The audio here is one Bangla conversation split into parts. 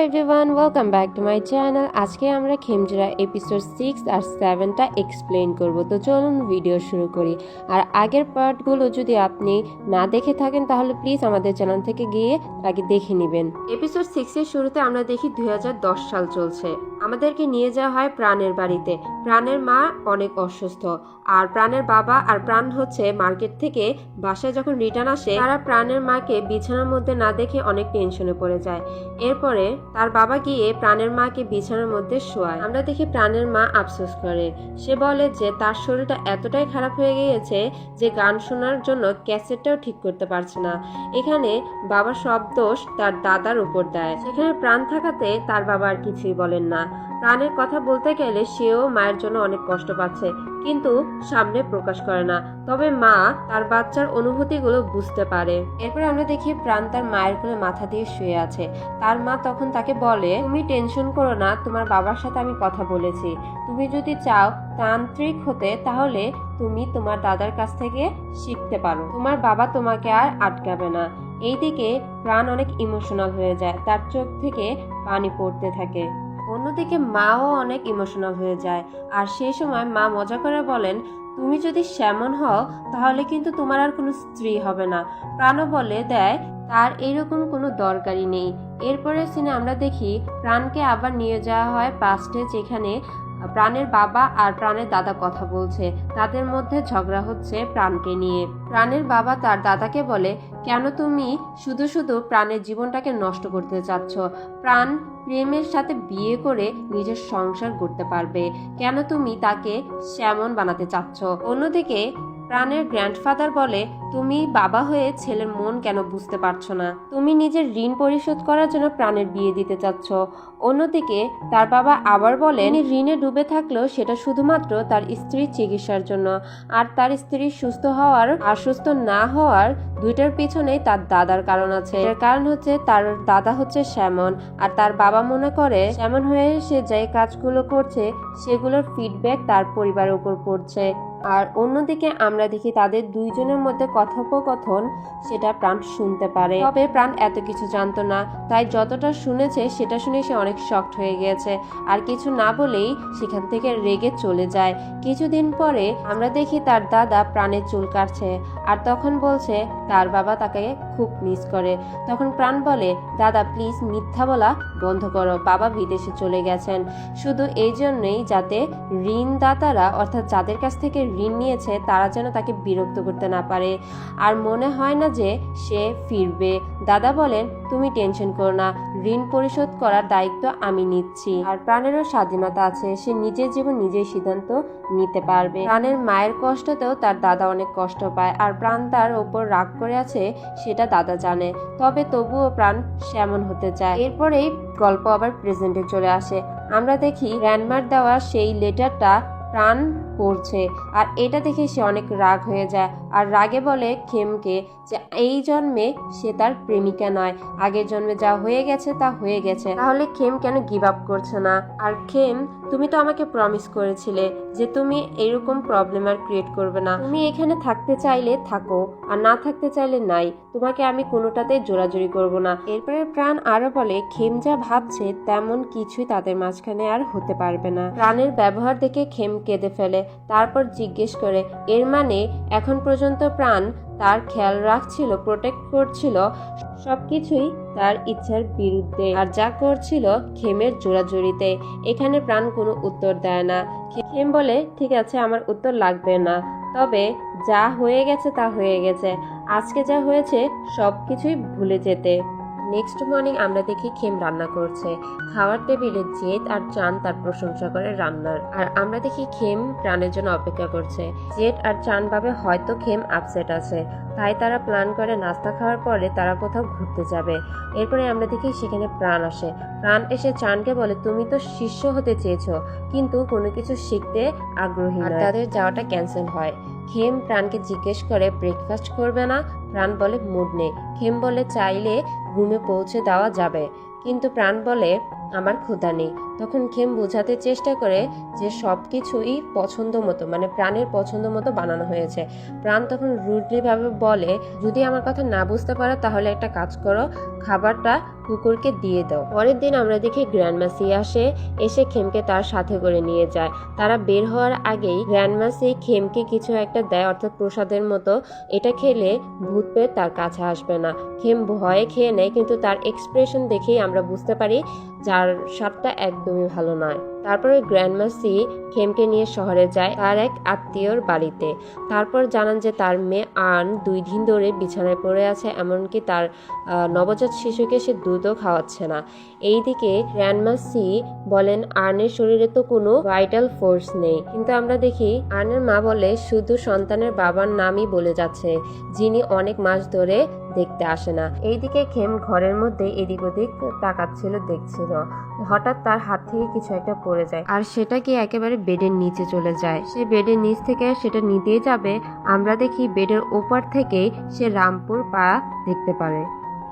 Everyone, welcome back to my channel. আজকে আমরা খেমজোড়া এপিসোড 6 আর 7টা এক্সপ্লেন করব। তো চলুন ভিডিও শুরু করি। আর আগের পার্টগুলো যদি আপনি না দেখে থাকেন তাহলে প্লিজ আমাদের চ্যানেল থেকে গিয়ে আগে দেখে নেবেন। এপিসোড 6 এর শুরুতে আমরা দেখি 2010 সাল চলছে। আমাদেরকে নিয়ে যাওয়া হয় প্রাণের বাড়িতে। প্রাণের মা অনেক অসুস্থ, আর প্রাণের বাবা আর প্রাণ হচ্ছে মার্কেট থেকে বাসায় যখন রিটার্ন আসে, তারা প্রাণের মাকে বিছানার মধ্যে না দেখে অনেক টেনশনে পড়ে যায়। এরপরে তার বাবা গিয়ে প্রাণের মাকে বিছানার মধ্যে শোয়ায়। আমরা দেখি প্রাণের মা আফসোস করে। সে বলে যে তার শরীরটা এতটাই খারাপ হয়ে গিয়েছে যে গান শোনার জন্য ক্যাসেটটাও ঠিক করতে পারছে না। এখানে বাবার সব দোষ তার দাদার উপর দেয়। সেখানে প্রাণ থাকাতে তার বাবা আর কিছুই বলেন না। প্রাণের কথা বলতে গেলে সেও মায়ের জন্য অনেক কষ্ট পাচ্ছে, কিন্তু সামনে প্রকাশ করে না। তবে মা তার বাচ্চার অনুভূতিগুলো বুঝতে পারে। এরপরে আমরা দেখি প্রাণ তার মায়ের কোলে মাথা দিয়ে শুয়ে আছে। তার মা তখন তাকে বলে, তুমি টেনশন করো না, তোমার বাবার সাথে আমি কথা বলেছি। তুমি যদি চাও তান্ত্রিক হতে তাহলে তুমি তোমার দাদার কাছ থেকে শিখতে পারো। তোমার বাবা তোমাকে আর আটকাবে না। এইদিকে প্রাণ অনেক ইমোশনাল হয়ে যায়, তার চোখ থেকে পানি পড়তে থাকে। অন্যদিকে মাও অনেক ইমোশনাল হয়ে যায়। আর সেই সময় মা মজা করে বলেন, তুমি যদি সেমন হও তাহলে কিন্তু তোমার আর কোনো স্ত্রী হবে না। প্রাণও বলে দেয় তার এরকম কোনো দরকারই নেই। এরপরে সিনে আমরা দেখি প্রাণকে আবার নিয়ে যাওয়া হয় পাস্টে, যেখানে প্রাণের বাবা আর প্রাণের দাদা কথা বলছে। তাদের মধ্যে ঝগড়া হচ্ছে প্রাণকে নিয়ে। প্রাণের বাবা তার দাদাকে বলে, কেন তুমি শুধু শুধু প্রাণের জীবনটাকে নষ্ট করতে চাচ্ছ? প্রাণ প্রেমের সাথে বিয়ে করে নিজের সংসার করতে পারবে, কেন তুমি তাকে সেমন বানাতে চাচ্ছ? অন্যদিকে প্রাণের গ্র্যান্ডফাদার বলে, তুমি বাবা হয়ে ছেলের মন কেন বুঝতে পারছো না? তুমি নিজের ঋণ পরিশোধ করার জন্য প্রাণের বিয়ে দিতে চাচ্ছ। অন্যদিকে তার বাবা আবার বলেন, ঋণে ডুবে থাকলেও সেটা শুধুমাত্র তার স্ত্রীর চিকিৎসার জন্য, আর তার স্ত্রীর সুস্থ হওয়ার আর সুস্থ না হওয়ার দুইটার পিছনেই তার দাদার কারণ আছে। এর কারণ হচ্ছে তার দাদা হচ্ছে সেমন, আর তার বাবা মনে করে সেমন হয়ে সে যে কাজগুলো করছে সেগুলোর ফিডব্যাক তার পরিবারের উপর পড়ছে। আর অন্যদিকে আমরা দেখি তাদের দুইজনের মধ্যে কথোপকথন সেটা প্রাণ শুনতে পারে। তবে প্রাণ এত কিছু জানতো না, তাই যতটা শুনেছে সেটা শুনে সে অনেক শকড হয়ে গিয়েছে, আর কিছু না বলেই সেখান থেকে রেগে চলে যায়। কিছুদিন পরে আমরা দেখি তার দাদা প্রাণের চুল কাটছে, আর তখন বলছে তার বাবা তাকে খুব মিস করে। তখন প্রাণ বলে, দাদা প্লিজ মিথ্যা বলা বন্ধ করো, বাবা বিদেশে চলে গেছেন শুধু এই জন্যই যাতে ঋণদাতারা অর্থাৎ যাদের কাছ থেকে ঋণ নিয়েছে তারা যেন তাকে বিরক্ত করতে না পারে, আর মনে হয় না যে সে ফিরবে। দাদা বলেন, তুমি টেনশন করো না, ঋণ পরিশোধ করার দায়িত্ব আমি নিচ্ছি। আর প্রাণেরও স্বাধীনতা আছে, সে নিজের জীবন নিজেই সিদ্ধান্ত নিতে পারবে। প্রাণের মায়ের কষ্টতেও তার দাদা অনেক কষ্ট পায়, আর প্রাণ তার ওপর রাগ করে আছে সেটা দাদা জানে। তবে তবুও প্রাণ সেমন হতে চায়। এরপরেই গল্প আবার প্রেজেন্টে চলে আসে। আমরা দেখি গ্র্যান্ডমার দেওয়া সেই লেটারটা প্রাণ পড়ছে, আর এটা দেখে সে অনেক রাগ হয়ে যায়, আর রাগে বলে খেমকে যে এই জন্মে সে তার প্রেমিকা নয়, আগের জন্মে যা হয়ে গেছে তা হয়ে গেছে। তাহলে খেম কেন গিভ আপ করছে না? আর খেম, তুমি তো আমাকে প্রমিস করেছিলে যে তুমি এরকম প্রবলেম আর ক্রিয়েট করবে না। তুমি এখানে থাকতে চাইলে থাকো, আর না থাকতে চাইলে নাই, তোমাকে আমি কোনোটাতে জোরাজুরি করব না। এরপরে প্রাণ আরো বলে, খেম যা ভাবছে তেমন কিছুই তাদের মাঝখানে আর হতে পারবে না। প্রাণের ব্যবহার দেখে খেম কেঁদে ফেলে, তারপর জিজ্ঞেস করে, এর মানে এখন পর্যন্ত প্রাণ তার খেয়াল রাখছিল, প্রোটেক্ট করছিল, সবকিছুই তার ইচ্ছার বিরুদ্ধে, আর যা করছিল খেমের জোরাজুরিতে। এখানে প্রাণ কোনো উত্তর দেয় না। খেম বলে, ঠিক আছে, আমার উত্তর লাগবে না, তবে যা হয়ে গেছে তা হয়ে গেছে, আজকে যা হয়েছে সবকিছুই ভুলে যেতে। নেক্সট মর্নিং আমরা দেখি খেম রান্না করছে। খাওয়ার টেবিলে জেদ আর চান তার প্রশংসা করে রান্নার, আর আমরা দেখি খেম প্রাণের জন্য অপেক্ষা করছে। জেদ আর চান ভাবে হয়তো খেম আপসেট আছে, তাই তারা প্ল্যান করে নাস্তা খাওয়ার পরে তারা কোথাও ঘুরতে যাবে। এরপরে আমরা দেখি সেখানে প্রাণ আসে। প্রাণ এসে চানকে বলে, তুমি তো শিষ্য হতে চেয়েছো কিন্তু কোনো কিছু শিখতে আগ্রহী নয়। তাদের যাওয়াটা ক্যান্সেল হয়। খেম প্রাণকে জিজ্ঞেস করে ব্রেকফাস্ট করবে না? প্রাণ বলে মুড নেই। খেম বলে চাইলে রুমে পৌঁছে দেওয়া যাবে, কিন্তু প্রাণ বলে আমার ক্ষুধা নেই। তখন খেম বোঝাতে চেষ্টা করে যে সব কিছুই পছন্দ মতো, মানে প্রাণের পছন্দ মতো বানানো হয়েছে। প্রাণ তখন রুডলি ভাবে বলে, যদি আমার কথা না বুঝতে পারো তাহলে একটা কাজ করো, খাবারটা কুকুরকে দিয়ে দাও। পরের দিন আমরা দেখি গ্র্যান্ডমাসি এসে খেমকে তার সাথে করে নিয়ে যায়। তারা বের হওয়ার আগেই গ্র্যান্ডমাসি খেমকে কিছু একটা দেয়, অর্থাৎ প্রসাদের মতো। এটা খেলে ভূত পেয়ে তার কাছে আসবে না। খেম ভয়ে খেয়ে নেয়, কিন্তু তার এক্সপ্রেশন দেখেই আমরা বুঝতে পারি যার স্বাদটা একদমই ভালো নয়। তারপরে গ্র্যান্ডমাসি খেমকে নিয়ে শহরে যায় তার এক আত্মীয়র বাড়িতে। তারপর জানান যে তার মেয়ে আর্ন 2 দিন ধরে বিছানায় পড়ে আছে, এমনকি তার নবজাত শিশুকে সে দুধও খাওয়াচ্ছে না। এইদিকে গ্র্যান্ডমাসি বলেন আর্নের শরীরে তো কোনো ভাইটাল ফোর্স নেই, কিন্তু আমরা দেখি আর্নের মা বলে শুধু সন্তানের বাবার নামই বলে যাচ্ছে, যিনি অনেক মাস ধরে দেখতে আসে না। এইদিকে খেম ঘরের মধ্যে এদিক ওদিক তাকাচ্ছিল, দেখছিল। হঠাৎ তার হাত থেকে কিছু একটা পড়ে যায়, আর সেটা কি একেবারে বেডের নিচে চলে যায়। সে বেডের নিচ থেকে সেটা নিতেই যাবে, আমরা দেখি বেডের ওপর থেকে সে রামপুর পা দেখতে পারে।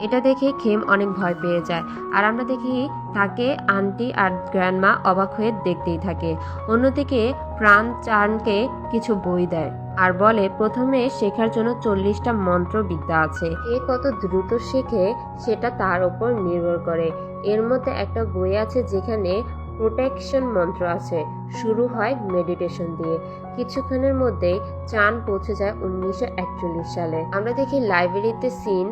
এটা দেখে খেম অনেক ভয় পেয়ে যায়, আর আমরা দেখি তাকে আন্টি আর গ্র্যান্ডমা অবাক হয়ে দেখতেই থাকে। অন্যদিকে প্রাণ চার্নকে কিছু বই দেয় আর বলে প্রথমে শেখার জন্য 40টা মন্ত্র বিদ্যা আছে, এ কত দ্রুত শেখে সেটা তার উপর নির্ভর করে। এর মধ্যে একটা বই আছে যেখানে প্রোটেকশন মন্ত্র আছে, শুরু হয় মেডিটেশন দিয়ে। কিছুক্ষণের মধ্যেই চান পৌঁছে যায় 1941 সালে। আমরা দেখি লাইব্রেরিতে সিন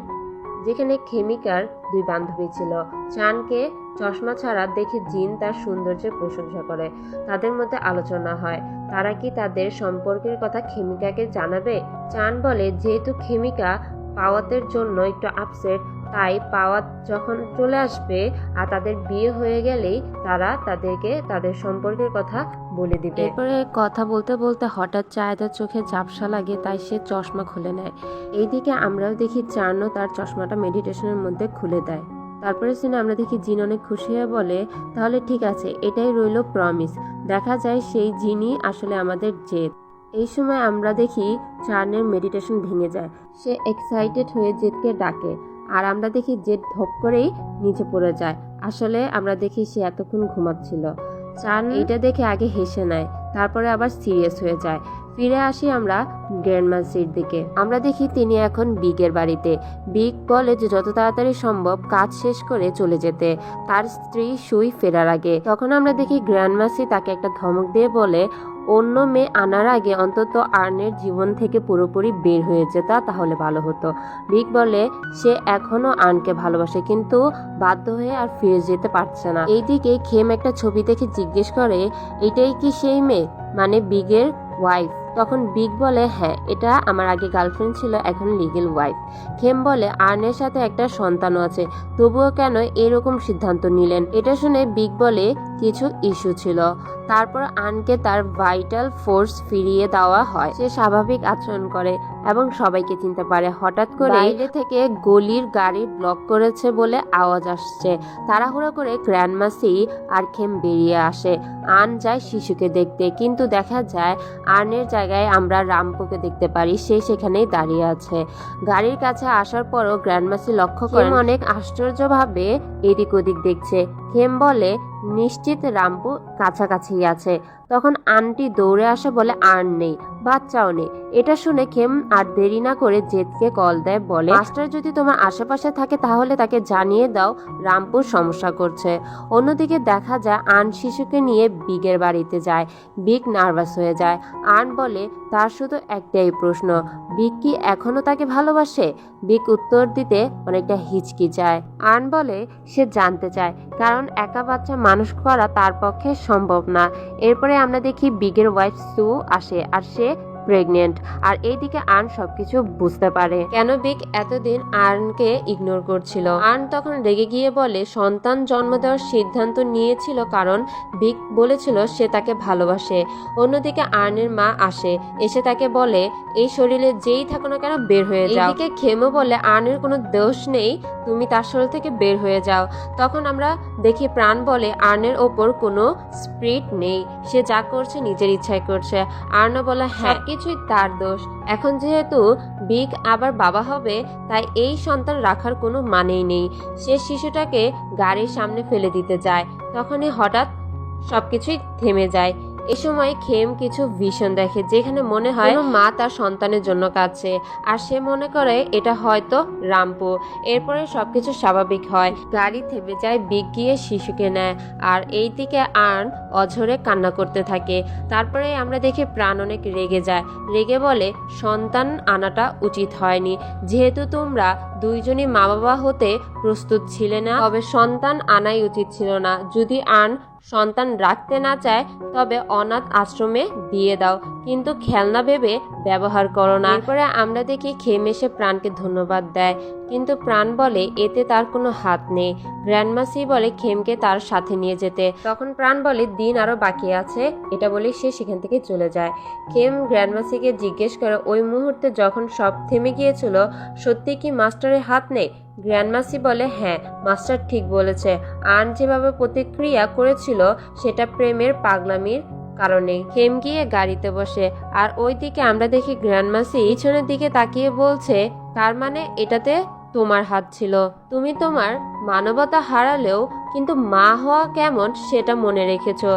যেখানে খেমিকার 2 বান্ধবী ছিল। চানকে চশমা ছাড়া দেখে জিন তার সৌন্দর্যের প্রশংসা করে। তাদের মধ্যে আলোচনা হয় তারা কি তাদের সম্পর্কের কথা খেমিকাকে জানাবে। চান বলে যেহেতু খেমিকা পাওয়াতের জন্য একটু আপসেট, তাই পাওয়াত যখন চলে আসবে আর তাদের বিয়ে হয়ে গেলেই তারা তাদেরকে তাদের সম্পর্কের কথা বলে দিবে। এরপরে কথা বলতে বলতে হঠাৎ চায়েদার চোখে ঝাপসা লাগে, তাই সে চশমা খুলে নেয়। এইদিকে আমরাও দেখি চার্নও তার চশমাটা মেডিটেশনের মধ্যে খুলে দেয়। তারপরে শুনে আমরা দেখি জিন অনেক খুশি হয়ে বলে তাহলে ঠিক আছে, এটাই রইল প্রমিস। দেখা যায় সেই জিনই আসলে আমাদের জেদ। এই সময় আমরা দেখি চার্নের মেডিটেশন ভেঙে যায়। সে এক্সাইটেড হয়ে জেদকে ডাকে, আর আমরা দেখি জেদ ধপ করেই নিচে পড়ে যায়। আসলে আমরা দেখি সে এতক্ষণ ঘুমাচ্ছিল। চার্ন এটা দেখে আগে হেসে নেয়, তারপরে আবার সিরিয়াস হয়ে যায়। ফিরে আসি আমরা গ্র্যান্ডমাসির দিকে। আমরা দেখি তিনি এখন বিগের বাড়িতে। বিগ বলে যে যত তাড়াতাড়ি সম্ভব কাজ শেষ করে চলে যেতে, তার স্ত্রী সুই ফেরার আগে। তখন আমরা দেখি গ্র্যান্ডমাসি তাকে একটা ধমক দিয়ে বলে অন্য মেয়ে আনার আগে অন্তত আর্নের জীবন থেকে পুরোপুরি বের হয়ে যেতা তাহলে ভালো হতো। বিগ বলে সে এখনো আর্নকে ভালোবাসে, কিন্তু বাধ্য হয়ে আর ফিরে যেতে পারছে না। এইদিকে খেম একটা ছবি দেখে জিজ্ঞেস করে এটাই কি সেই মেয়ে, মানে বিগের ওয়াইফ? তখন বিগ বলে হ্যাঁ, এটা আমার আগে গার্লফ্রেন্ড ছিল, এখন লিগেল ওয়াইফ। খেম বলে আর্নের সাথে একটা সন্তানও আছে, তবুও কেন এরকম সিদ্ধান্ত নিলেন? এটা শুনে বিগ বলে কিছু ইস্যু ছিল। তারপর আর্নকে তার ভাইটাল ফোর্স ফিরিয়ে দেওয়া হয়। সে স্বাভাবিক আচরণ করে এবং সবাইকে চিনতে পারে। হঠাৎ করে বাইরে থেকে গলির গাড়ি ব্লক করেছে বলে আওয়াজ আসছে। তাড়াহুড়া করে গ্র্যান্ডমাসি আর খেম বেরিয়ে আসে। আর্ন যায় শিশুকে দেখতে, কিন্তু দেখা যায় আর্নের জায়গায় আমরা রামপুকে দেখতে পারি, সে সেখানেই দাঁড়িয়ে আছে। গাড়ির কাছে আসার পরও গ্র্যান্ডমাসি লক্ষ্য করেন অনেক আশ্চর্যভাবে এদিক ওদিক দেখছে। খেম বলে নিশ্চিত রামপু কাছাকাছি আছে। তখন আন্টি দৌড়ে আসে, বলে আর্ন নেই, বাচ্চাও নেই। এটা শুনে খেম আর দেরি না করে জেদকে কল দেয়, বলে মাস্টার যদি তোমার আশেপাশে থাকে তাহলে তাকে জানিয়ে দাও রামপুর সমস্যা করছে। অন্যদিকে দেখা যায় আর্ন শিশুকে নিয়ে বিগের বাড়িতে যায়। বিগ নার্ভাস হয়ে যায়। আর্ন বলে তার শুধু একটাই প্রশ্ন, বিগ কি এখনো তাকে ভালোবাসে? বিগ উত্তর দিতে অনেকটা হিচকিচায়। আর্ন বলে সে জানতে চায়, কারণ একা বাচ্চা মানুষ করা তার পক্ষে সম্ভব না। এরপরে আমরা দেখি বিগের ওয়াইফ সু আসে, আর সে প্রেগনেন্ট। আর এইদিকে আর্ন সবকিছু বুঝতে পারে কেন বিগ এতদিন আর্নকে ইগনোর করছিল। আর্ন তখন রেগে গিয়ে বলে সন্তান জন্ম দেওয়ার সিদ্ধান্ত নিয়েছিল কারণ বিগ বলেছিল সে তাকে ভালোবাসে। অন্যদিকে আর্নের মা আসে, এসে তাকে বলে এই শরীরে যেই থাকো না কেন বের হয়ে যাও। এইদিকে খেমো বলে আর্নের কোনো দোষ নেই, তুমি তার শরীর থেকে বের হয়ে যাও। তখন আমরা দেখি প্রাণ বলে আর্নের ওপর কোনো স্পিরিট নেই, সে যা করছে নিজের ইচ্ছায় করছে। আর্ন বলে হ্যাঁ, কিছুই তার দোষ। এখন যেহেতু বিগ আবার বাবা হবে, তাই এই সন্তান রাখার কোনো মানেই নেই। সে শিশুটাকে গাড়ির সামনে ফেলে দিতে যায়। তখনই হঠাৎ সবকিছুই থেমে যায়। এ সময় খেম কিছু ভিশন দেখে, যেখানে মনে হয় মা তার সন্তানের জন্য কাঁদছে, আর সে মনে করে এটা হয়তো রামপু। এরপরে সবকিছু স্বাভাবিক হয়, গাড়ি থেমে যায়, বিগ গিয়ে শিশুকে নেয়, আর এইদিকে আর্ন অঝরে কান্না করতে থাকে। তারপরে আমরা দেখি প্রাণ অনেক রেগে যায়, রেগে বলে সন্তান আনাটা উচিত হয়নি, যেহেতু তোমরা দুইজনই মা বাবা হতে প্রস্তুত ছিলে না, তবে সন্তান আনাই উচিত ছিল না। যদি আর্ন সন্তান রাখতে না চায় তবে অনাথ আশ্রমে দিয়ে দাও, কিন্তু খেলনা ভেবে ব্যবহার করো না। এরপরে আমরা দেখি খেম এসে প্রাণকে ধন্যবাদ দেয়, কিন্তু প্রাণ বলে এতে তার কোনো হাত নেই। গ্র্যান্ডমাসি বলে খেমকে তার সাথে নিয়ে যেতে, তখন প্রাণ বলে দিন আরো বাকি আছে, এটা বলে সে সেখান থেকে চলে যায়। খেম গ্র্যান্ডমাসিকে জিজ্ঞেস করে ওই মুহূর্তে যখন সব থেমে গিয়েছিল সত্যি কি মাস্টারের হাত নেই? গ্র্যান্ডমাসি বলে হ্যাঁ, মাস্টার ঠিক বলেছে। আর্ন যেভাবে প্রতিক্রিয়া করেছিল সেটা প্রেমের পাগলামির কারণে। খেম গিয়ে গাড়িতে বসে, আর ওইদিকে আমরা দেখি গ্র্যান্ডমাসি পিছনের দিকে তাকিয়ে বলছে তার মানে এটাতে তোমার হাত ছিল। তুমি তোমার মানবতা হারালেও কিন্তু মা হওয়া কেমন সেটা মনে রেখেছো।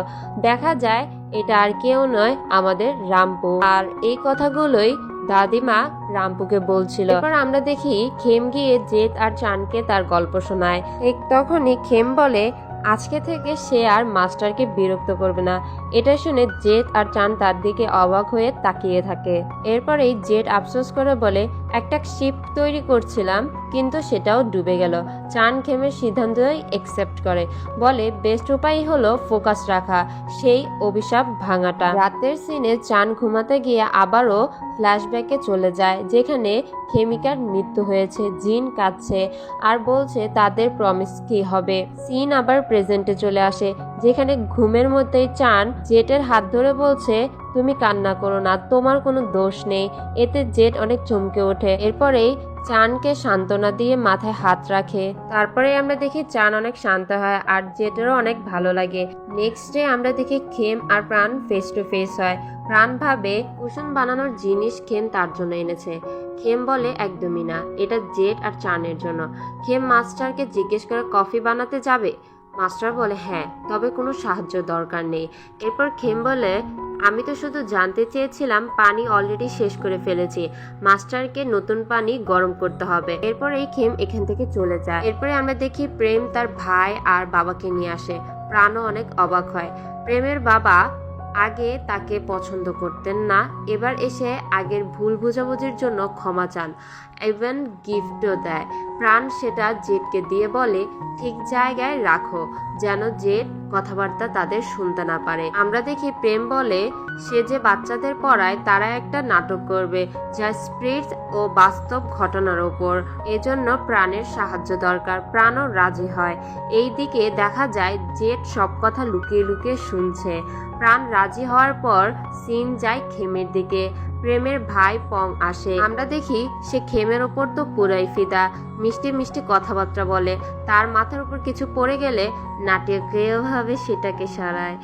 দেখা যায় এটা আর কেউ নয়, আমাদের রামপু। আর এই কথাগুলোই দাদিমা রামপুকে বলছিল। এরপর আমরা দেখি খেম গিয়ে জেদ আর চানকে তার গল্প শোনায়। ঠিক তখনই খেম বলে আজকে থেকে সে আর মাস্টারকে বিরক্ত করবে না। এটা শুনে জেদ আর চান তার দিকে অবাক হয়ে তাকিয়ে থাকে। এরপরেই জেদ আফসোস করে বলে একটা শিপ তৈরি করছিলাম, কিন্তু সেটাও ডুবে গেল। চান খেমের সিদ্ধান্তই একসেপ্ট করে, বলে বেস্ট উপায় হলো ফোকাস রাখা, সেই অভিশাপ ভাঙাটা। রাতের সিনে চান ঘুমাতে গিয়ে আবারও ফ্ল্যাশব্যাকে চলে যায়, যেখানে খেমিকার মৃত্যু হয়েছে। জিন কাঁদছে আর বলছে তাদের প্রমিস কি হবে। সিন আবার প্রেজেন্টে চলে আসে, যেখানে ঘুমের মধ্যেই চান জেটের হাত ধরে বলছে তুমি কান্না করো না, তোমার কোনো দোষ নেই। এতে জেট অনেক চমকে ওঠে। এরপরেই চানকে সান্ত্বনা দিয়ে মাথায় হাত রাখে। তারপরে আমরা দেখি চান অনেক শান্ত হয় আর জেটেরও অনেক ভালো লাগে। নেক্সট ডে আমরা দেখি খেম আর প্রাণ ফেস টু ফেস হয়। প্রাণ ভাবে কুশন বানানোর জিনিস খেম তার জন্য এনেছে। খেম বলে একদমই না, এটা জেট আর চানের জন্য। খেম মাস্টারকে জিজ্ঞেস করে কফি বানাতে যাবে। মাস্টার বলে হ্যাঁ, তবে কোনো সাহায্য দরকার নেই। এরপর খেম বলে আমি তো শুধু জানতে চেয়েছিলাম, পানি অলরেডি শেষ করে ফেলেছি, মাস্টারকে নতুন পানি গরম করতে হবে। এরপর এই খেম এখান থেকে চলে যায়। এরপরে আমরা দেখি প্রেম তার ভাই আর বাবাকে নিয়ে আসে। প্রাণও অনেক অবাক হয়। প্রেমের বাবা আগে তাকে পছন্দ করতেন না, এবার এসে আগের ভুল বোঝাবুঝির জন্য ক্ষমা চান, ইভেন গিফটও দেয়। প্রাণ সেটা জেটকে দিয়ে বলে ঠিক জায়গায় রাখো, যেন জেট কথাবার্তা তাদের শুনতে না পারে। আমরা দেখি প্রেম বলে সে যে বাচ্চাদের পড়ায় তারা একটা নাটক করবে, যা স্পিরিট ও বাস্তব ঘটনার ওপর, এজন্য প্রাণের সাহায্য দরকার। প্রাণও রাজি হয়। এই দিকে দেখা যায় জেট সব কথা লুকিয়ে লুকিয়ে শুনছে। প্রাণ রাজি হওয়ার পর সিন যায় খেমের দিকে। প্রেমের ভাই পং আসে। আমরা দেখি সে খেমের ওপর তো পুরাই ফিদা, মিষ্টি মিষ্টি কথাবার্তা বলে। তার মাথার উপর কিছু পড়ে গেলে নাটকীয় ভাবে সেটাকে সারায়।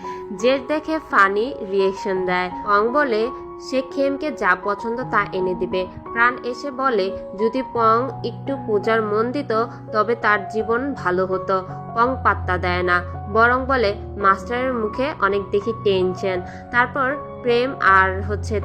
জেট দেখে ফানি রিয়েকশন দেয়। পং বলে সে খেমকে যা পছন্দ তা এনে দিবে। প্রাণ এসে বলে যদি পং একটু পূজার মন দিত তবে তার জীবন ভালো হতো। পং পাত্তা দেয় না, বরং বলে মাস্টারের মুখে অনেক দেখি টেনশন। তারপর প্রেম আর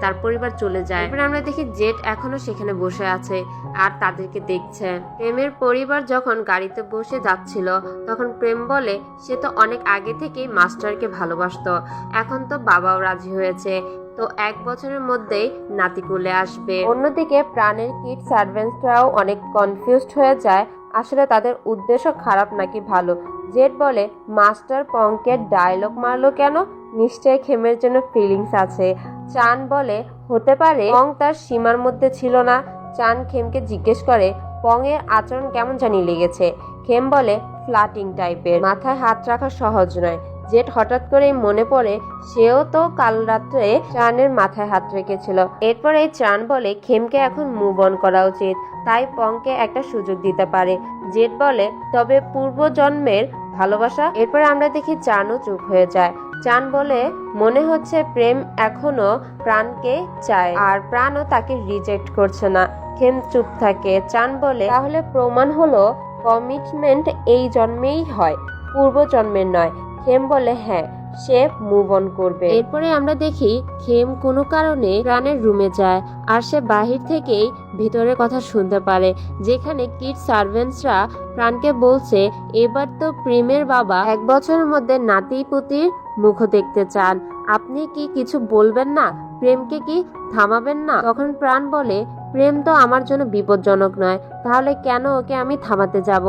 তার পরিবার চলে যায়। এরপর আমরা দেখি জেট এখনো সেখানে বসে আছে আর তাদেরকে দেখছে। প্রেমের পরিবার যখন গাড়িতে বসে যাচ্ছিল তখন প্রেম বলে সে তো অনেক আগে থেকেই মাস্টারকে ভালোবাসতো, এখন তো বাবাও রাজি হয়েছে, তো 1 বছরের মধ্যেই নাতিকুলে আসবে। অন্যদিকে প্রাণের কিড সার্ভেন্টসরাও অনেক কনফিউজড হয়ে যায়, আসলে তাদের উদ্দেশ্য খারাপ নাকি ভালো। জেট বলে মাস্টার পংকে ডায়লগ মারলো কেন, নিশ্চয় খেমের জন্য ফিলিংস আছে। চান বলে হতে পারে পং তার সীমার মধ্যে ছিল না। চান খেমকে জিজ্ঞেস করে পং এর আচরণ কেমন জানি লেগেছে। খেম বলে ফ্লাটিং টাইপের, মাথায় হাত রাখা সহজ নয়। জেট হঠাৎ করেই মনে পড়ে সেও তো কাল রাত্রে চানের মাথায় হাত রেখেছিল। এরপরে চান বলে খেমকে এখন মুভ অন করা উচিত, তাই পংকে একটা সুযোগ দিতে পারে। জেট বলে তবে পূর্বজন্মের ভালোবাসা। এরপরে আমরা দেখি চানও চুপ হয়ে যায়। চান বলে মনে হচ্ছে প্রেম এখনো প্রাণকে চায় আর প্রাণও তাকে রিজেক্ট করছে না। খেম চুপ থাকে। চান বলে তাহলে প্রমাণ হলো কমিটমেন্ট এই জন্মেই হয়, পূর্ব জন্মের নয়। খেম বলে হ্যাঁ, সে মুভ অন করবে। এরপরে আমরা দেখি খেম কোনো কারণে প্রাণের রুমে যায় আর সে বাহির থেকেই ভেতরের কথা শুনতে পারে, যেখানে কিড সার্ভেন্টসরা প্রাণকে বলছে এবার তো প্রেমের বাবা 1 বছরের মধ্যে নাতি পুতির মুখ দেখতে চান, আপনি কি কিছু বলবেন না, প্রেমকে কি থামাবেন না? তখন প্রাণ বলে প্রেম তো আমার জন্য বিপজ্জনক নয়, তাহলে কেন ওকে আমি থামাতে যাব?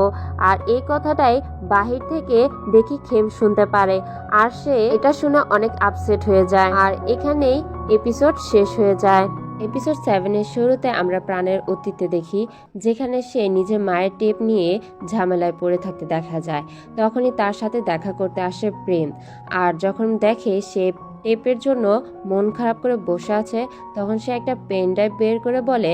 আর এই কথাটাই বাহির থেকে দেখি খেম শুনতে পারে আর সে এটা শুনে অনেক আপসেট হয়ে যায়। আর এখানেই এপিসোড শেষ হয়ে যায়। এপিসোড 7 এর শুরুতে আমরা প্রাণের অতীতে দেখি, যেখানে সে নিজের মায়ের টেপ নিয়ে ঝামেলায় পড়ে থাকতে দেখা যায়। তখনই তার সাথে দেখা করতে আসে প্রেম, আর যখন দেখে সে টেপের জন্য মন খারাপ করে বসে আছে, তখন সে একটা পেন ড্রাইভ বের করে বলে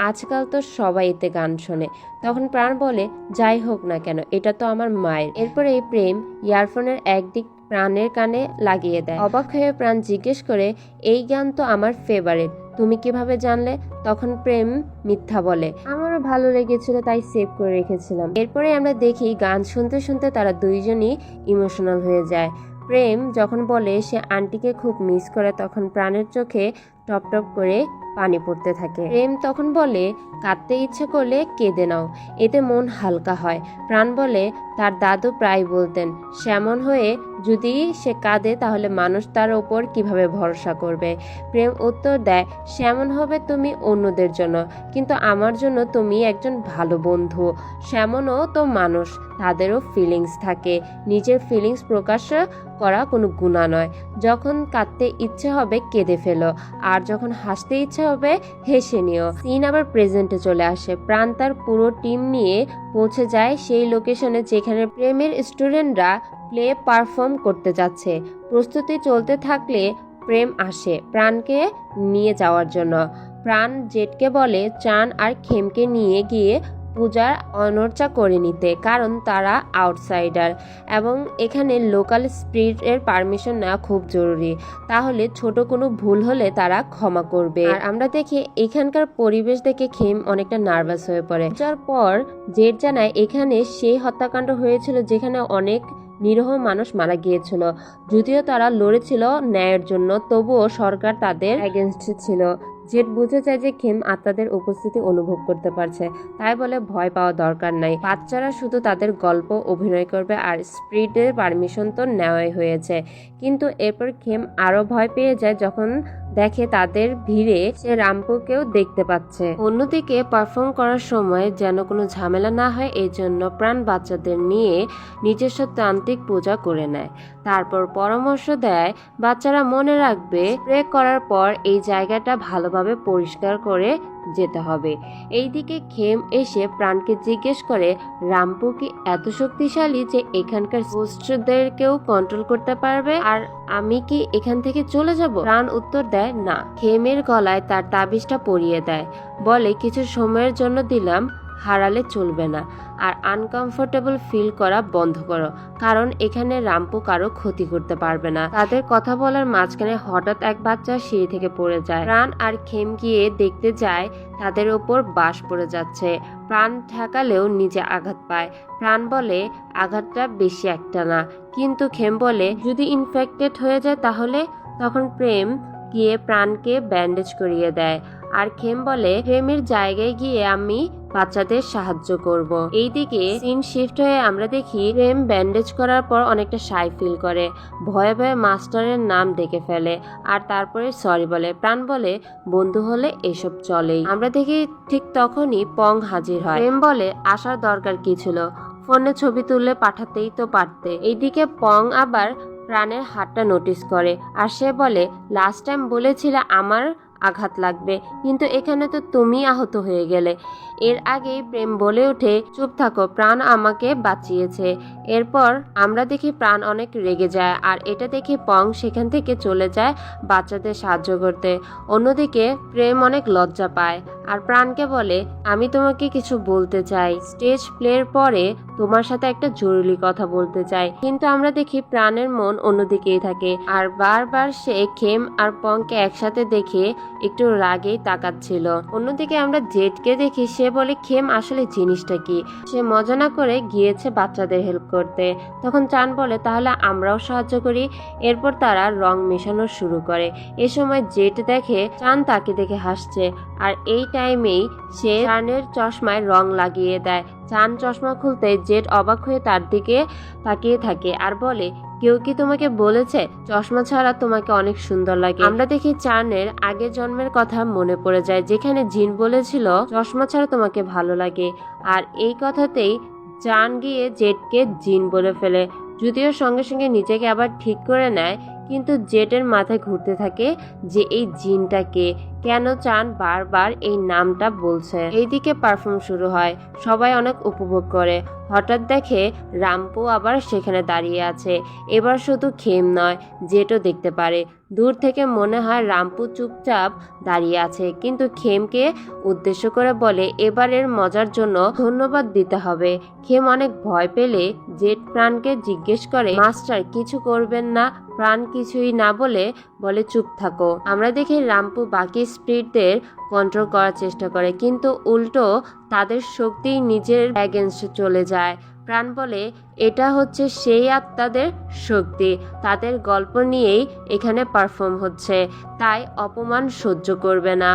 আজকাল তো সবাই এতে গান শোনে। তখন প্রাণ বলে যাই হোক না কেন, এটা তো আমার মায়ের। এরপরে এই প্রেম ইয়ারফোনের একদিক প্রাণের কানে লাগিয়ে দেয়। অবাক হয়ে প্রাণ জিজ্ঞেস করে এই গান তো আমার ফেভারিট, তুমি কিভাবে জানলে? তখন প্রেম মিথ্যা বলে আমারও ভালো লেগেছিল তাই সেভ করে রেখেছিলাম। এরপরে আমরা দেখি গান শুনতে শুনতে তারা দুইজনই ইমোশনাল হয়ে যায়। প্রেম যখন বলে সে আন্টিকে খুব মিস করে, তখন প্রাণের চোখে টপ টপ করে পানি পড়তে থাকে। প্রেম তখন বলে কাঁদতে ইচ্ছে করলে কেঁদে নাও, এতে মন হালকা হয়। প্রাণ বলে তার দাদু প্রায় বলতেন সেমন হয়ে যদি সে কাঁদে তাহলে মানুষ তার ওপর কিভাবে ভরসা করবে। প্রেম উত্তর দেয় সেমন হবে তুমি অন্যদের জন্য, কিন্তু আমার জন্য তুমি একজন ভালো বন্ধু। সেমনও তো মানুষ, তাদেরও ফিলিংস থাকে, নিজের ফিলিংস প্রকাশ করা কোনো গুনাহ নয়। যখন কাঁদতে ইচ্ছে হবে কেঁদে ফেলো, আর যখন হাসতে ইচ্ছে হবে হেসে নিও। সিন আবার প্রেজেন্টে চলে আসে। প্রাণ তার পুরো টিম নিয়ে পৌঁছে যায় সেই লোকেশনে যেখানে প্রেমের স্টুডেন্টরা প্লে পারফর্ম করতে যাচ্ছে। প্রস্তুতি চলতে থাকলে প্রেম আসে প্রাণকে নিয়ে যাওয়ার জন্য। প্রাণ জেটকে বলে চান আর খেমকে নিয়ে গিয়ে পূজার অনর্চা করে নিতে, কারণ তারা আউটসাইডার এবং এখানে লোকাল স্পিরিটের পারমিশন নেওয়া খুব জরুরি, তাহলে ছোট কোনো ভুল হলে তারা ক্ষমা করবে। আর আমরা দেখি এখানকার পরিবেশ দেখে খেম অনেকটা নার্ভাস হয়ে পড়ে। যার পর জেট জানায় এখানে সেই হত্যাকাণ্ড হয়েছিল যেখানে অনেক নিরীহ মানুষ মারা গিয়েছিল। যদিও তারা লড়েছিল ন্যায়ের জন্য, তবুও সরকার তাদের এগেনস্টে ছিল। জেট বুঝে যায় যে খেম আত্মাদের উপস্থিতি অনুভব করতে পারছে, তাই বলে ভয় পাওয়া দরকার নাই, বাচ্চারা শুধু তাদের গল্প অভিনয় করবে আর স্পিরিটের পারমিশন তো নেওয়াই হয়েছে। কিন্তু এরপর খেম আরো ভয় পেয়ে যায় যখন দেখে তাদের ভিড়ে সে রামপুকেও দেখতে পাচ্ছে। অন্যদিকে পারফর্ম করার সময় যেন কোনো ঝামেলা না হয় এই জন্য প্রাণ বাচ্চাদের নিয়ে নিজস্ব তান্ত্রিক পূজা করে নেয়। তারপর পরামর্শ দেয় বাচ্চারা মনে রাখবে স্প্রে করার পর এই জায়গাটা ভালোভাবে পরিষ্কার করে যেতে হবে। এইদিকে খেম এসে প্রাণকে জিজ্ঞেস করে রামপু কি এত শক্তিশালী যে এখানকার হোস্টদেরকেও কন্ট্রোল করতে পারবে, আর আমি কি এখান থেকে চলে যাব? প্রাণ উত্তর দেয় না। খেমের গলায় তার তাবিজটা পরিয়ে দেয়, বলে কিছু সময়ের জন্য দিলাম, হারালে চলবে না, আর আনকমফোর্টেবল ফিল করা বন্ধ করো, কারণ এখানে রামপু কারো ক্ষতি করতে পারবে না। তাদের কথা বলার মাঝখানে হঠাৎ এক বাচ্চা সিঁড়ি থেকে পড়ে যায়। প্রাণ আর খেম গিয়ে দেখতে যায় তাদের ওপর বাস পড়ে যাচ্ছে। প্রাণ ঠেকালেও নিজে আঘাত পায়। প্রাণ বলে আঘাতটা বেশি একটা না, কিন্তু খেম বলে যদি ইনফেক্টেড হয়ে যায় তাহলে? তখন প্রেম গিয়ে প্রাণকে ব্যান্ডেজ করিয়ে দেয়, আর খেম বলে প্রেমের জায়গায় গিয়ে আমি বাচ্চাদের সাহায্য করব। এইদিকে সিন শিফট হয়ে আমরা দেখি প্রেম ব্যান্ডেজ করার পর অনেকটা শাই ফিল করে, ভয়ে ভয়ে মাস্টারের নাম ডেকে ফেলে আর তারপরে সরি বলে। প্রাণ বলে বন্ধু হলে এসব চলেই। আমরা দেখি ঠিক তখনই পং হাজির হয়। প্রেম বলে আসার দরকার কি ছিল, ফোনে ছবি তুলে পাঠাতেই তো পারতে। এইদিকে পং আবার প্রাণের হাতটা নোটিস করে আর সে বলে লাস্ট টাইম বলেছিলে আমার আঘাত লাগবে, কিন্তু এখানে তো তুমি আহত হয়ে গেলে। এর আগেই প্রেম বলে ওঠে চুপ থাকো, প্রাণ আমাকে বাঁচিয়েছে। এরপর আমরা দেখি প্রাণ অনেক রেগে যায়, আর এটা দেখে পং সেখান থেকে চলে যায় বাচ্চাদের সাহায্য করতে। অন্যদিকে প্রেম অনেক লজ্জা পায় আর প্রাণকে বলে আমি তোমাকে কিছু বলতে চাই, স্টেজ প্লের পরে তোমার সাথে একটা জরুরি কথা বলতে চাই। কিন্তু আমরা দেখি প্রাণের মন অন্যদিকেই থাকে আর বারবার সে খেম আর পংকে একসাথে দেখে একটু রাগেই তাকাচ্ছিল। অন্যদিকে আমরা জেটকে দেখি, সে বলে খেম আসলে জিনিসটা কি। সে মজা না করে গিয়েছে বাচ্চাদের হেল্প করতে। তখন চান বলে তাহলে আমরাও সাহায্য করি। এরপর তারা রং মেশানো শুরু করে। এ সময় জেট দেখে চান তাকে দেখে হাসছে আর এই টাইমেই সে চানের চশমায় রং লাগিয়ে দেয়। চান চশমা খুলতে জেট অবাক হয়ে তার দিকে তাকিয়ে থাকে আর বলে কেউ কি তোমাকে বলেছে চশমা ছাড়া তোমাকে অনেক সুন্দর লাগে? আমরা দেখি চানের আগের জন্মের কথা মনে পড়ে যায়, যেখানে জিন বলেছিল চশমা ছাড়া তোমাকে ভালো লাগে। আর এই কথাতেই চান গিয়ে জেটকে জিন বলে ফেলে, যদিও সঙ্গে সঙ্গে নিজেকে আবার ঠিক করে নেয়। কিন্তু জেটের মাথায় ঘুরতে থাকে যে এই জিনটাকে কেন চান বারবার এই নামটা বলছে। এইদিকে পারফর্ম শুরু হয়, সবাই অনেক উপভোগ করে। হঠাৎ দেখে রাম্পু আবার সেখানে দাঁড়িয়ে আছে। এবার শুধু খেম নয়, জেটও দেখতে পারে। দূর থেকে মনে হয় রাম্পু চুপচাপ দাঁড়িয়ে আছে, কিন্তু খেমকে উদ্দেশ্য করে বলে এবারের মজার জন্য ধন্যবাদ দিতে হবে। খেম অনেক ভয় পেলে জেট প্রাণকে জিজ্ঞেস করে মাস্টার কিছু করবেন না? প্রাণ কিছুই না বলে বলে চুপ থাকো। আমরা দেখি রাম্পু বাকি স্পিরিটদের কন্ট্রোল করার চেষ্টা করে, কিন্তু উল্টো তাদের শক্তি নিজের এগেনস্টে চলে যায়। প্রাণ বলে এটা হচ্ছে সেই আত্মাদের শক্তি, তাদের গল্প নিয়েই এখানে পারফর্ম হচ্ছে, তাই অপমান সহ্য করবে না।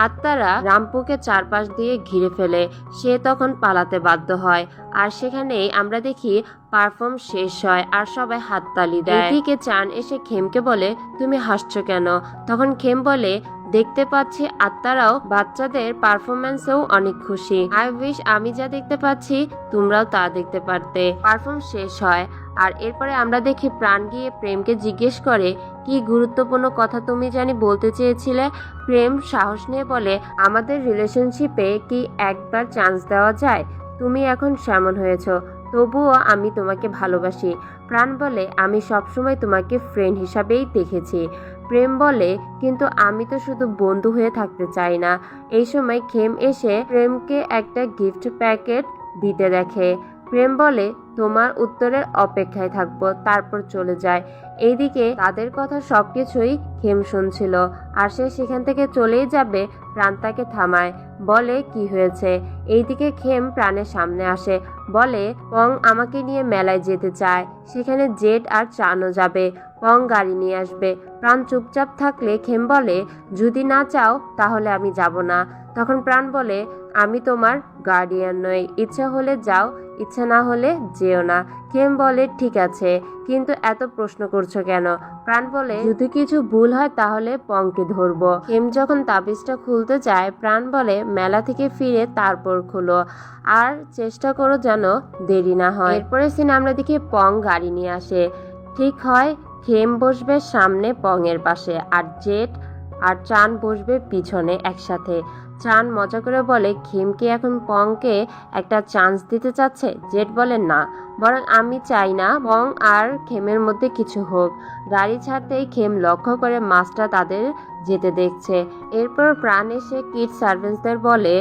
আত্মারা রাম্পুকে চারপাশ দিয়ে ঘিরে ফেলে, সে তখন পালাতে বাধ্য হয়। আর সেখানেই আমরা দেখি পারফর্ম শেষ হয় আর সবাই হাততালি দেয়। এদিকে চান এসে খেমকে বলে তুমি হাসছো কেন? তখন খেম বলে দেখতে পাচ্ছি আত্মারাও বাচ্চাদের পারফরমেন্সেও অনেক খুশি। আই উইশ আমি যা দেখতে পাচ্ছি তোমরাও তা দেখতে পারতে। পারফর্ম শেষ হয় আর এরপরে আমরা দেখি প্রাণ গিয়ে প্রেমকে জিজ্ঞেস করে কি গুরুত্বপূর্ণ কথা তুমি জানি বলতে চেয়েছিলে? প্রেম সাহস নিয়ে বলে আমাদের রিলেশনশিপে কি একবার চান্স দেওয়া যায়? তুমি এখন সেমন হয়েছো, তবুও আমি তোমাকে ভালোবাসি। প্রাণ বলে আমি সবসময় তোমাকে ফ্রেন্ড হিসাবেই দেখেছি। প্রেম বলে কিন্তু আমি তো শুধু বন্ধু হয়ে থাকতে চাই না। এই সময় খেম এসে প্রেমকে একটা গিফট প্যাকেট দিতে দেখে। প্রেম বলে তোমার উত্তরের অপেক্ষায় থাকবো, তারপর চলে যায়। এইদিকে তাদের কথা সবকিছুই খেম শুনছিল আর সে সেখান থেকে চলেই যাবে। প্রাণ তাকে থামায়, বলে কি হয়েছে? এইদিকে খেম প্রাণের সামনে আসে, বলে পং আমাকে নিয়ে মেলায় যেতে চায়, সেখানে জেট আর চানও যাবে। পং গাড়ি নিয়ে আসবে। প্রাণ চুপচাপ থাকলে খেম বলে যদি না চাও তাহলে আমি যাব না। তখন প্রাণ বলে আমি তোমার গার্ডিয়ান নই, ইচ্ছা হলে যাও, ইচ্ছা না হলে যেও না। খেম বলে ঠিক আছে, কিন্তু এত প্রশ্ন করছো কেন? প্রাণ বলে যদি কিছু ভুল হয় তাহলে পংকে ধরবো। খেম যখন তাবিজটা খুলতে যায় প্রাণ বলে মেলা থেকে ফিরে তারপর খুলো, আর চেষ্টা করো যেন দেরি না হয়। এরপরে সিন আমরা দেখি পং গাড়ি নিয়ে আসে। ঠিক হয় খেম বসবে সামনে পং এর পাশে আর জেট আর চান বসবে পিছনে একসাথে। চান মজা করে বলে খেমকে এখন পংকে একটা চান্স দিতে চাচ্ছে। জেট বলে না, বরং আমি চাই না পং আর খেমের মধ্যে কিছু হোক। গাড়ি ছাড়তেই খেম লক্ষ্য করে মাস্টার তাদের যেতে দেখছে। এরপর প্রাণ এসে কিড সার্ভেন্টসদের বলে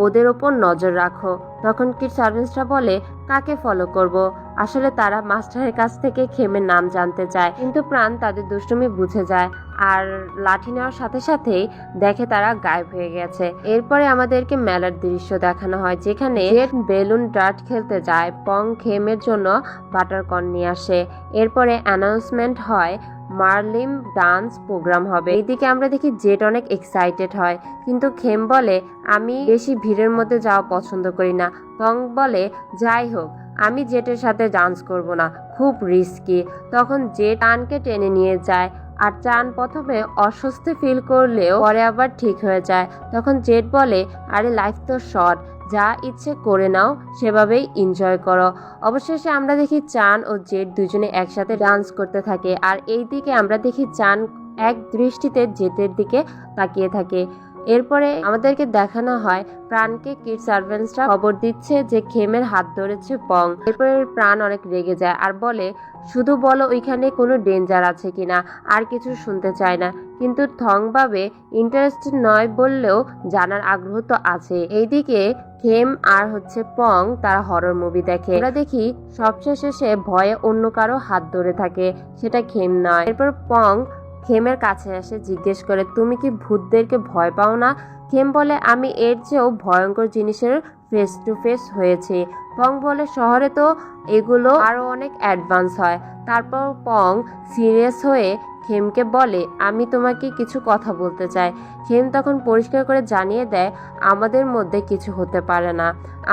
ওদের ওপর নজর রাখো। তখন কিড সার্ভেন্টসরা বলে কাকে ফলো করব? আসলে তারা মাস্টারের কাছ থেকে খেমের নাম জানতে চায়, কিন্তু প্রাণ তাদের দুষ্টুমি বুঝে যায় আর লাঠি নেওয়ার সাথে সাথেই দেখে তারা গায়েব হয়ে গেছে। এরপরে আমাদেরকে মেলার দৃশ্য দেখানো হয়, যেখানে জেট বেলুন ডার্ট খেলতে যায়, পং খেমের জন্য বাটারকর্ন নিয়ে আসে। এরপরে অ্যানাউন্সমেন্ট হয় মার্লিম ডান্স প্রোগ্রাম হবে। এইদিকে আমরা দেখি জেট অনেক এক্সাইটেড হয়, কিন্তু খেম বলে আমি বেশি ভিড়ের মধ্যে যাওয়া পছন্দ করি না। পং বলে যাই হোক আমি জেটের সাথে ডান্স করব না, খুব রিস্কি। তখন জেট চানকে টেনে নিয়ে যায় আর চান প্রথমে অস্বস্তি ফিল করলেও পরে আবার ঠিক হয়ে যায়। তখন জেট বলে আরে লাইফ তো শর্ট, যা ইচ্ছে করে নাও, সেভাবেই এনজয় করো। অবশেষে আমরা দেখি চান ও জেট দুজনে একসাথে ডান্স করতে থাকে আর এই দিকে আমরা দেখি চান এক দৃষ্টিতে জেটের দিকে তাকিয়ে থাকে। এরপরে আমাদেরকে দেখানো হয় প্রাণকে কিড সার্ভেন্টসরা খবর দিচ্ছে যে খেমের হাত ধরেছে পং। এরপরে প্রাণ অনেক রেগে যায় আর বলে শুধু বলো ওইখানে কোনো ডেঞ্জার আছে কিনা, আর কিছু শুনতে চায় না। কিন্তু থংভাবে ইন্টারেস্টেড নয় বললেও জানার আগ্রহ তো আছে। এইদিকে খেম আর পং তারা হরর মুভি দেখে। আমরা দেখি সবশেষে সে ভয়ে অন্য কারো হাত ধরে থাকে, সেটা খেম নয়। এরপর পং খেমের কাছে এসে জিজ্ঞেস করে তুমি কি ভূতদেরকে ভয় পাও না? খেম বলে আমি এর চেয়েও ভয়ঙ্কর জিনিসের ফেস টু ফেস হয়েছে। পং বলে শহরে তো এগুলো আরো অনেক অ্যাডভান্স হয়। তারপর পং সিরিয়াস হয়ে খেমকে বলে আমি তোমাকে কিছু কথা বলতে চাই। খেম তখন পরিষ্কার করে জানিয়ে দেয় আমাদের মধ্যে কিছু হতে পারে না,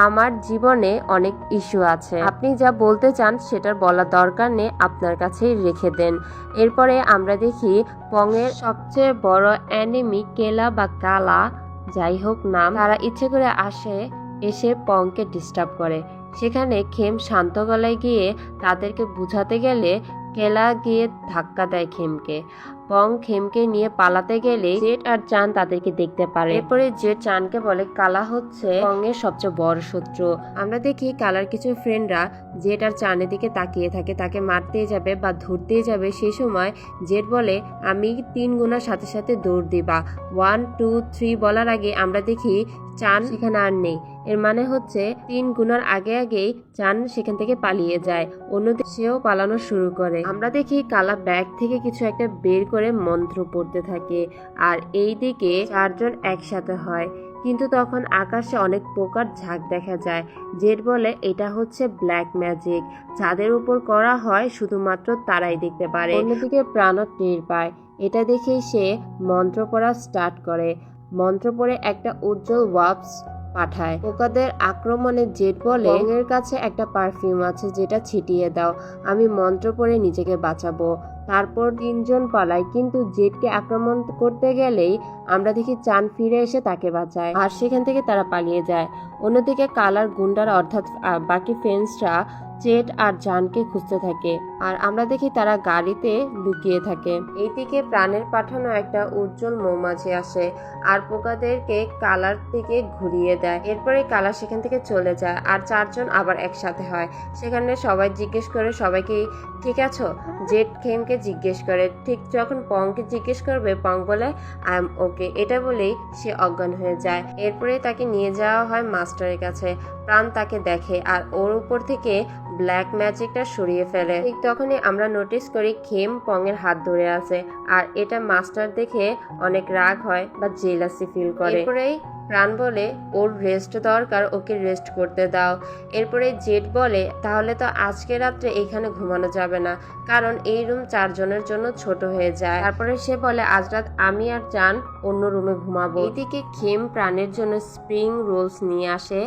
আমার জীবনে অনেক ইস্যু আছে, আপনি যা বলতে চান সেটার বলা দরকার নেই, আপনার কাছেই রেখে দেন। এরপরে আমরা দেখি পংয়ের সবচেয়ে বড় এনিমি কেলা বা কালা যাই হোক নাম, তারা ইচ্ছে করে এসে পংকে ডিস্টার্ব করে। সেখানে খেম শান্ত গলায় গিয়ে তাদেরকে বুঝাতে গেলে কেলা গিয়ে ধাক্কা দেয় খেমকে। পং খেমকে নিয়ে পালাতে গেলে জেড আর চান তাদেরকে দেখতে পারে। এরপরে জেড চানকে বলে কালা হচ্ছে পংয়ের সবচেয়ে বড় শত্রু। আমরা দেখি কালার কিছু ফ্রেন্ডরা জেড আর চানের দিকে তাকিয়ে থাকে, তাকে মারতেই যাবে বা ধরতেই যাবে। সেই সময় জেড বলে আমি 3 গুণার সাথে সাথে দৌড় দিবা। 1 2 3 বলার আগে আমরা দেখি চান সেখানে আর নেই। এর মানে 3 গুণার আগেই চান সেখান থেকে পালিয়ে যায়, অন্যদিকে সেও পালানো শুরু করে। আমরা দেখি কালা ব্যাগ থেকে কিছু একটা বের করে মন্ত্র পড়তে থাকে, আর এই দিকে 4 জন একসাথে হয়। কিন্তু তখন আকাশে অনেক পোকার ঝাঁক দেখা যায়। জেড বলে এটা ব্ল্যাক ম্যাজিক, যাদের উপর করা হয় শুধুমাত্র তারাই দেখতে পারে। অন্যদিকে প্রাণও টের পায়। এটা দেখেই সে মন্ত্র পড়া স্টার্ট করে। মন্ত্র পড়ে একটা উজ্জ্বল ওয়াপস পাঠায়। পোকাদের আক্রমণে জেড বলে পংয়ের কাছে একটা পারফিউম আছে, যেটা ছিটিয়ে দাও, আমি মন্ত্র পড়ে নিজেকে বাঁচাবো। তারপর 3 জন পালায়, কিন্তু জেডকে আক্রমণ করতে গেলেই আমরা দেখি চান ফিরে এসে তাকে বাঁচায়, আর সেখান থেকে তারা পালিয়ে যায়। অন্যদিকে কালার গুন্ডারা অর্থাৎ বাকি ফ্রেন্ডসরা জেড আর জানকে খুঁজতে থাকে, আর আমরা দেখি তারা গাড়িতে লুকিয়ে থাকে। এইদিকে প্রাণের পাঠানো একটা উজ্জ্বল মৌমাছি আসে আর পোকাদেরকে কালার থেকে ঘুরিয়ে দেয়। এরপরে কালার সেখান থেকে চলে যায় আর 4 জন আবার একসাথে হয়। সেখানে সবাই জিজ্ঞেস করে সবাইকে ঠিক আছো? জেড খেমকে জিজ্ঞেস করে। ঠিক যখন পংকে জিজ্ঞেস করবে পং বলে আই এম ওকে, এটা বলেই সে অজ্ঞান হয়ে যায়। এরপরে তাকে নিয়ে যাওয়া হয় মাস্টারের কাছে। প্রাণ তাকে দেখে আর ওর উপর থেকে ব্ল্যাক ম্যাজিকটা সরিয়ে ফেলে। ঠিক তখনই আমরা নোটিস করি খেম পংয়ের হাত ধরে আছে, আর এটা মাস্টার দেখে অনেক রাগ হয় বা জেলাসি ফিল করে। এরপরেই প্রাণ বলে ওর রেস্ট দরকার, ওকে রেস্ট করতে দাও। এরপরে জেড বলে তাহলে তো আজকে রাত্রে এখানে ঘুমানো যাবে না, কারণ এই রুম 4 জনের জন্য ছোট হয়ে যায়। তারপরে সে বলে আজ রাত আমি আর চান অন্য রুমে ঘুমাবো। এদিকে খেম প্রাণের জন্য স্প্রিং রোলস নিয়ে আসে,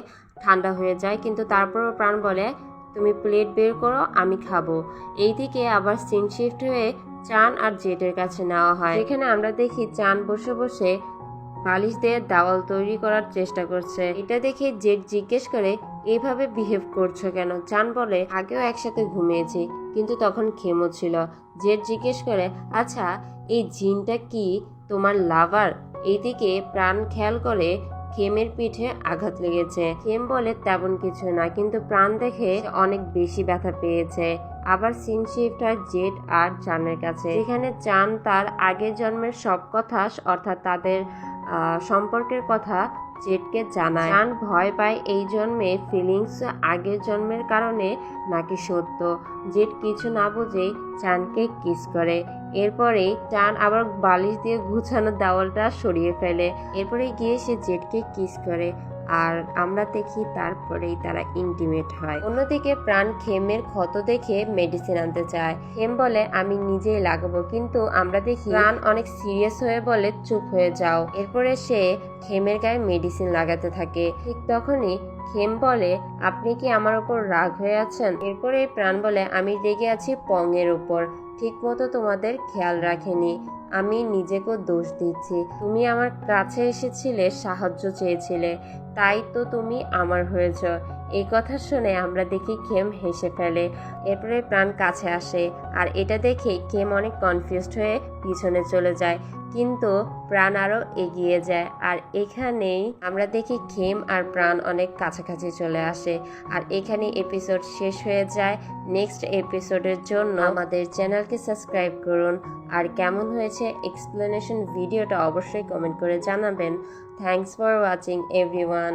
ঠান্ডা হয়ে যায়, কিন্তু তারপরও প্রাণ বলে তুমি প্লেট বের করো, আমি খাবো। এইদিকে আবার সিন শিফট হয়ে চান আর জেটের কাছে নেওয়া হয়। এখানে আমরা দেখি চান বসে বসে বালিশ দিয়ে দেওয়াল তৈরি করার চেষ্টা করছে। এটা দেখে জেট জিজ্ঞেস করে এইভাবে বিহেভ করছো কেন? চান বলে আগেও একসাথে ঘুমিয়েছি, কিন্তু তখন খেমো ছিল। জেট জিজ্ঞেস করে আচ্ছা এই জিনটা কি তোমার লাভার? এইদিকে প্রাণ খেয়াল করে খেমের পিঠে আঘাত লেগেছে। খেম বলে তেমন কিছু না, কিন্তু প্রাণ দেখে অনেক বেশি ব্যথা পেয়েছে। আবার সিন শিফট হয় জেড আর চানের কাছে, যেখানে চান তার আগের জন্মের সব কথা অর্থাৎ তাদের সম্পর্কের কথা জেডকে জানায়। চান ভয় পায় এই জন্মে ফিলিংস আগের জন্মের কারণে নাকি সত্য। জেড কিছু না বুঝেই চানকে কিস করে। এরপরে চান আবার বালিশ দিয়ে গুছানো দেওয়ালটা সরিয়ে ফেলে। এরপরে গিয়ে সে জেডকে কিস করে, আর আমরা দেখি তারপরেই তারা ইন্টিমেট হয়। অন্যদিকে প্রাণ খেমের ক্ষত দেখে মেডিসিন আনতে চায়। খেম বলে আমি নিজেই লাগাবো, কিন্তু আমরা দেখি প্রাণ অনেক সিরিয়াস হয়ে বলে চুপ হয়ে যাও। এরপরে সে খেমের গায়ে মেডিসিন লাগাতে থাকে। ঠিক তখনই খেম বলে আপনি কি আমার উপর রাগ হয়ে আছেন? এরপরে প্রাণ বলে আমি রেগে আছি পংয়ের উপর, ঠিক মতো তোমাদের খেয়াল রাখেনি, আমি নিজেকেও দোষ দিচ্ছি। তুমি আমার কাছে এসেছিলে, সাহায্য চেয়েছিলে, তাই তো তুমি আমার হয়েছ। এই কথা শুনে আমরা দেখি খেম হেসে ফেলে। এরপরে প্রাণ কাছে আসে আর এটা দেখে খেম অনেক কনফিউজড হয়ে পিছনে চলে যায়, কিন্তু প্রাণ আরো এগিয়ে যায়। আর এখানেই আমরা দেখি খেম আর প্রাণ অনেক কাছাকাছি চলে আসে। আর এখানে এপিসোড শেষ হয়ে যায়। নেক্সট এপিসোডের জন্য আমাদের চ্যানেলকে সাবস্ক্রাইব করুন। আর কেমন হয়েছে এক্সপ্লেনেশন ভিডিওটা অবশ্যই কমেন্ট করে জানাবেন। Thanks for watching everyone.